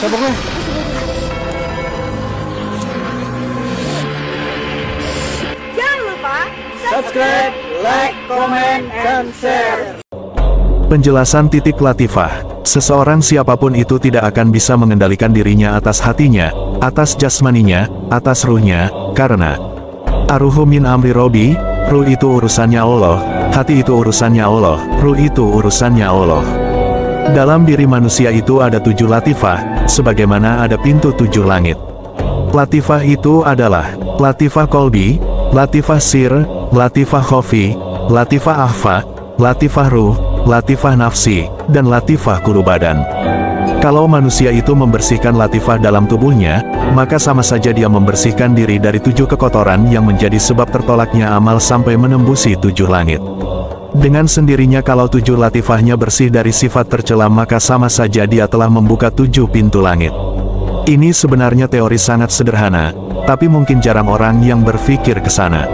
sabuknya. Jangan lupa Subscribe, like, comment, and share. Penjelasan titik latifah. Seseorang siapapun itu tidak akan bisa mengendalikan dirinya atas hatinya, atas jasmaninya, atas ruhnya, karena aruhu min amri Robi, ruh itu urusannya Allah, hati itu urusannya Allah, ruh itu urusannya Allah. Dalam diri manusia itu ada 7 latifah, sebagaimana ada pintu 7 langit. Latifah itu adalah latifah kolbi, latifah sir, latifah khofi, latifah ahfa, latifah ruh, latifah nafsi, dan latifah kulubadan. Kalau manusia itu membersihkan latifah dalam tubuhnya, maka sama saja dia membersihkan diri dari 7 kekotoran yang menjadi sebab tertolaknya amal sampai menembusi 7 langit. Dengan sendirinya kalau 7 latifahnya bersih dari sifat tercela maka sama saja dia telah membuka 7 pintu langit. Ini sebenarnya teori sangat sederhana, tapi mungkin jarang orang yang berpikir ke sana.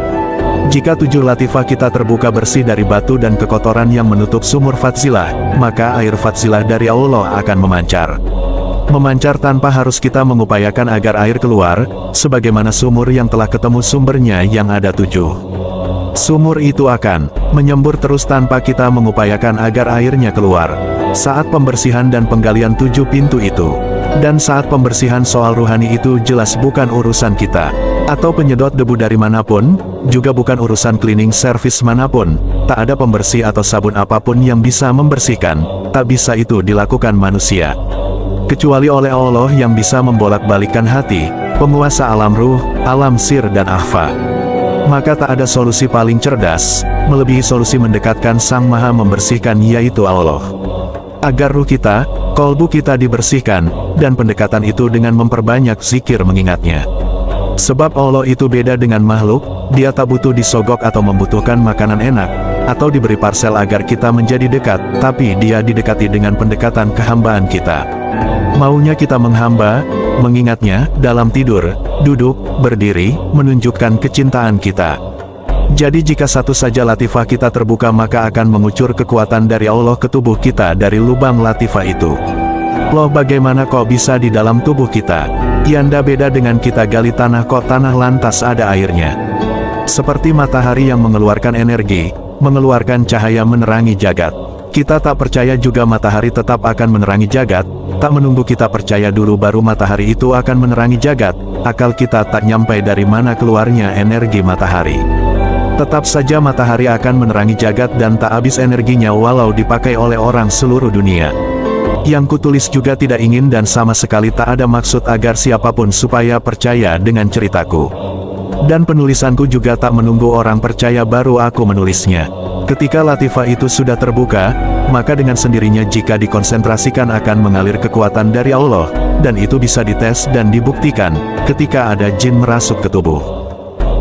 Jika 7 latifah kita terbuka bersih dari batu dan kekotoran yang menutup sumur fadzilah, maka air fadzilah dari Allah akan memancar. Memancar tanpa harus kita mengupayakan agar air keluar, sebagaimana sumur yang telah ketemu sumbernya yang ada 7. Sumur itu akan menyembur terus tanpa kita mengupayakan agar airnya keluar. Saat pembersihan dan penggalian 7 pintu itu, dan saat pembersihan soal ruhani itu jelas bukan urusan kita, atau penyedot debu dari manapun, juga bukan urusan cleaning service manapun, tak ada pembersih atau sabun apapun yang bisa membersihkan, tak bisa itu dilakukan manusia. Kecuali oleh Allah yang bisa membolak-balikkan hati, penguasa alam ruh, alam sir dan ahfa. Maka tak ada solusi paling cerdas, melebihi solusi mendekatkan Sang Maha Membersihkan yaitu Allah. Agar ruh kita, kolbu kita dibersihkan, dan pendekatan itu dengan memperbanyak zikir mengingatnya. Sebab Allah itu beda dengan makhluk, dia tak butuh disogok atau membutuhkan makanan enak, atau diberi parsel agar kita menjadi dekat, tapi dia didekati dengan pendekatan kehambaan kita. Maunya kita menghamba, mengingatnya, dalam tidur, duduk, berdiri, menunjukkan kecintaan kita. Jadi jika satu saja latifah kita terbuka maka akan mengucur kekuatan dari Allah ke tubuh kita dari lubang latifah itu. Loh bagaimana kok bisa di dalam tubuh kita? Yanda beda dengan kita gali tanah kok tanah lantas ada airnya. Seperti matahari yang mengeluarkan energi, mengeluarkan cahaya menerangi jagat. Kita tak percaya juga matahari tetap akan menerangi jagat, tak menunggu kita percaya dulu baru matahari itu akan menerangi jagat, akal kita tak nyampai dari mana keluarnya energi matahari. Tetap saja matahari akan menerangi jagat dan tak habis energinya walau dipakai oleh orang seluruh dunia. Yang kutulis juga tidak ingin dan sama sekali tak ada maksud agar siapapun supaya percaya dengan ceritaku. Dan penulisanku juga tak menunggu orang percaya baru aku menulisnya. Ketika latifah itu sudah terbuka, maka dengan sendirinya jika dikonsentrasikan akan mengalir kekuatan dari Allah, dan itu bisa dites dan dibuktikan, ketika ada jin merasuk ke tubuh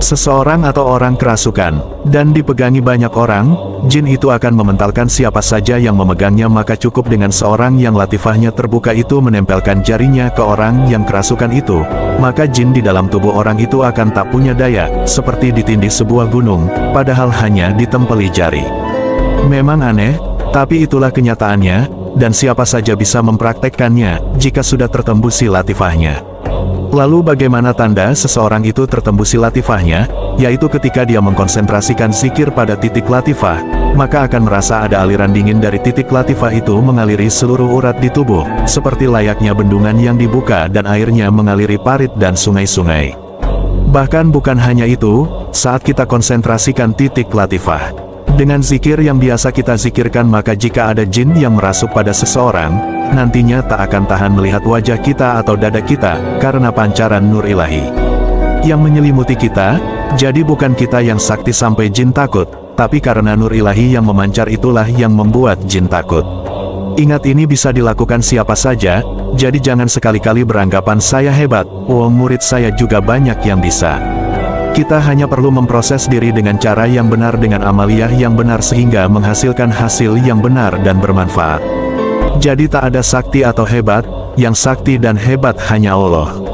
seseorang atau orang kerasukan, dan dipegangi banyak orang, jin itu akan mementalkan siapa saja yang memegangnya maka cukup dengan seorang yang latifahnya terbuka itu menempelkan jarinya ke orang yang kerasukan itu, maka jin di dalam tubuh orang itu akan tak punya daya, seperti ditindih sebuah gunung, padahal hanya ditempeli jari. Memang aneh, tapi itulah kenyataannya, dan siapa saja bisa mempraktekkannya, jika sudah tertembusi latifahnya. Lalu bagaimana tanda seseorang itu tertembusi latifahnya, yaitu ketika dia mengkonsentrasikan zikir pada titik latifah, maka akan merasa ada aliran dingin dari titik latifah itu mengaliri seluruh urat di tubuh, seperti layaknya bendungan yang dibuka dan airnya mengaliri parit dan sungai-sungai. Bahkan bukan hanya itu, saat kita konsentrasikan titik latifah dengan zikir yang biasa kita zikirkan maka jika ada jin yang merasuk pada seseorang, nantinya tak akan tahan melihat wajah kita atau dada kita, karena pancaran nur ilahi yang menyelimuti kita, jadi bukan kita yang sakti sampai jin takut, tapi karena nur ilahi yang memancar itulah yang membuat jin takut. Ingat ini bisa dilakukan siapa saja, jadi jangan sekali-kali beranggapan saya hebat, murid saya juga banyak yang bisa. Kita hanya perlu memproses diri dengan cara yang benar dengan amaliyah yang benar sehingga menghasilkan hasil yang benar dan bermanfaat. Jadi tak ada sakti atau hebat, yang sakti dan hebat hanya Allah.